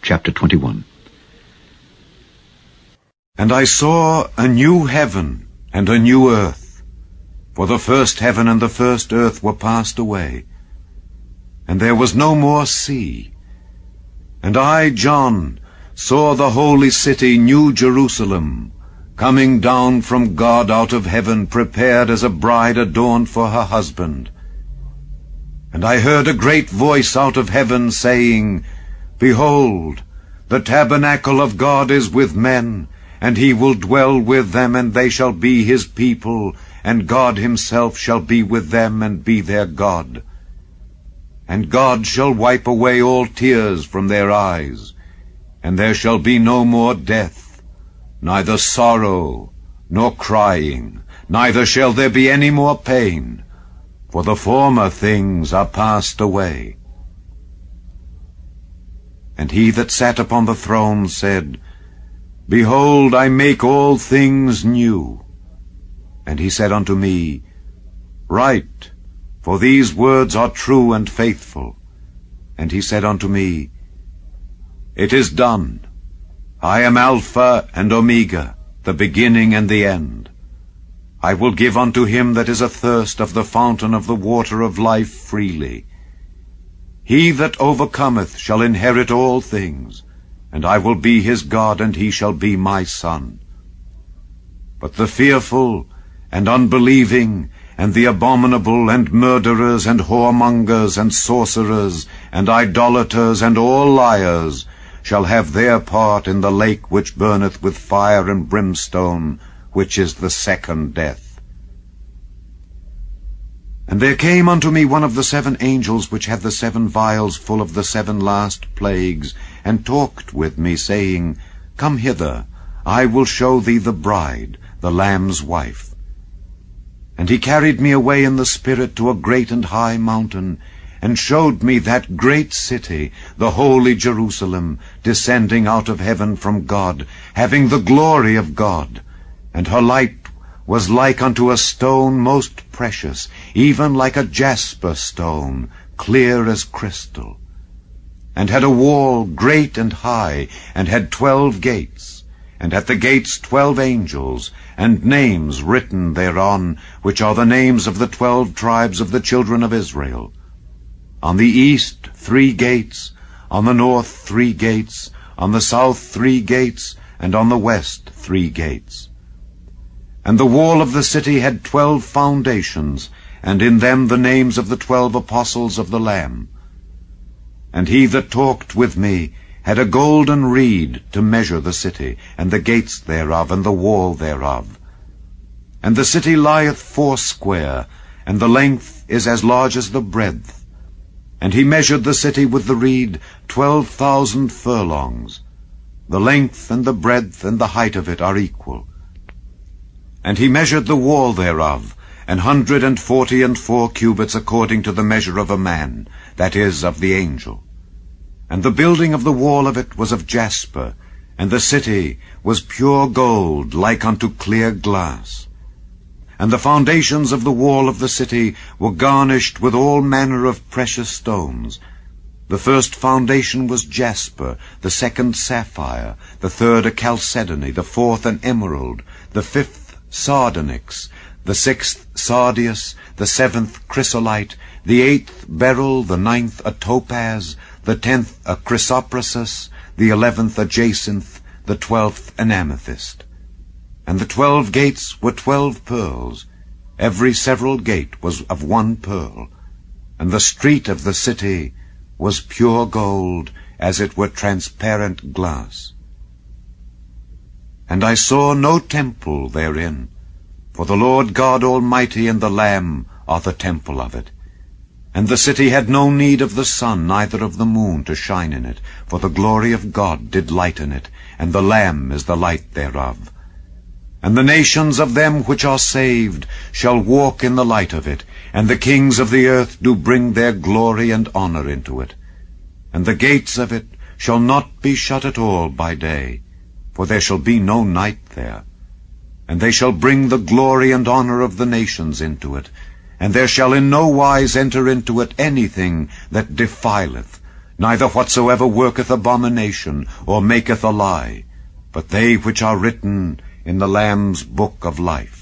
chapter 21. And I saw a new heaven and a new earth, for the first heaven and the first earth were passed away, and there was no more sea. And I, John, saw the holy city, New Jerusalem, coming down from God out of heaven, prepared as a bride adorned for her husband. And I heard a great voice out of heaven saying, Behold, the tabernacle of God is with men, and he will dwell with them, and they shall be his people, and God himself shall be with them and be their God. And God shall wipe away all tears from their eyes, and there shall be no more death, neither sorrow, nor crying, neither shall there be any more pain, for the former things are passed away. And he that sat upon the throne said, Behold, I make all things new. And he said unto me, Write, for these words are true and faithful. And he said unto me, It is done. I am Alpha and Omega, the beginning and the end. I will give unto him that is athirst of the fountain of the water of life freely. He that overcometh shall inherit all things, and I will be his God, and he shall be my son. But the fearful and unbelieving, and the abominable, and murderers, and whoremongers, and sorcerers, and idolaters, and all liars, shall have their part in the lake which burneth with fire and brimstone, which is the second death. And there came unto me one of the 7 angels which had the 7 vials full of the 7 last plagues, and talked with me, saying, Come hither, I will show thee the bride, the Lamb's wife. And he carried me away in the Spirit to a great and high mountain, and showed me that great city, the holy Jerusalem, descending out of heaven from God, having the glory of God. And her light was like unto a stone most precious, even like a jasper stone, clear as crystal. And had a wall great and high, and had 12 gates, and at the gates 12 angels, and names written thereon, which are the names of the 12 tribes of the children of Israel. On the east 3 gates, on the north 3 gates, on the south 3 gates, and on the west 3 gates. And the wall of the city had 12 foundations, and in them the names of the 12 apostles of the Lamb. And he that talked with me had a golden reed to measure the city, and the gates thereof, and the wall thereof. And the city lieth foursquare, and the length is as large as the breadth. And he measured the city with the reed 12,000 furlongs. The length and the breadth and the height of it are equal. And he measured the wall thereof, 144 cubits according to the measure of a man, that is, of the angel. And the building of the wall of it was of jasper, and the city was pure gold, like unto clear glass. And the foundations of the wall of the city were garnished with all manner of precious stones. The first foundation was jasper, the second sapphire, the third a chalcedony, the fourth an emerald, the fifth sardonyx, the 6th sardius, the 7th chrysolite, the 8th beryl, the 9th a topaz, the 10th a chrysoprasus, the 11th a jacinth, the 12th an amethyst. And the 12 gates were 12 pearls. Every several gate was of 1 pearl. And the street of the city was pure gold, as it were transparent glass. And I saw no temple therein, for the Lord God Almighty and the Lamb are the temple of it. And the city had no need of the sun, neither of the moon to shine in it, for the glory of God did lighten it, and the Lamb is the light thereof. And the nations of them which are saved shall walk in the light of it, and the kings of the earth do bring their glory and honor into it. And the gates of it shall not be shut at all by day, for there shall be no night there. And they shall bring the glory and honor of the nations into it, and there shall in no wise enter into it anything that defileth, neither whatsoever worketh abomination, or maketh a lie, but they which are written in the Lamb's book of life.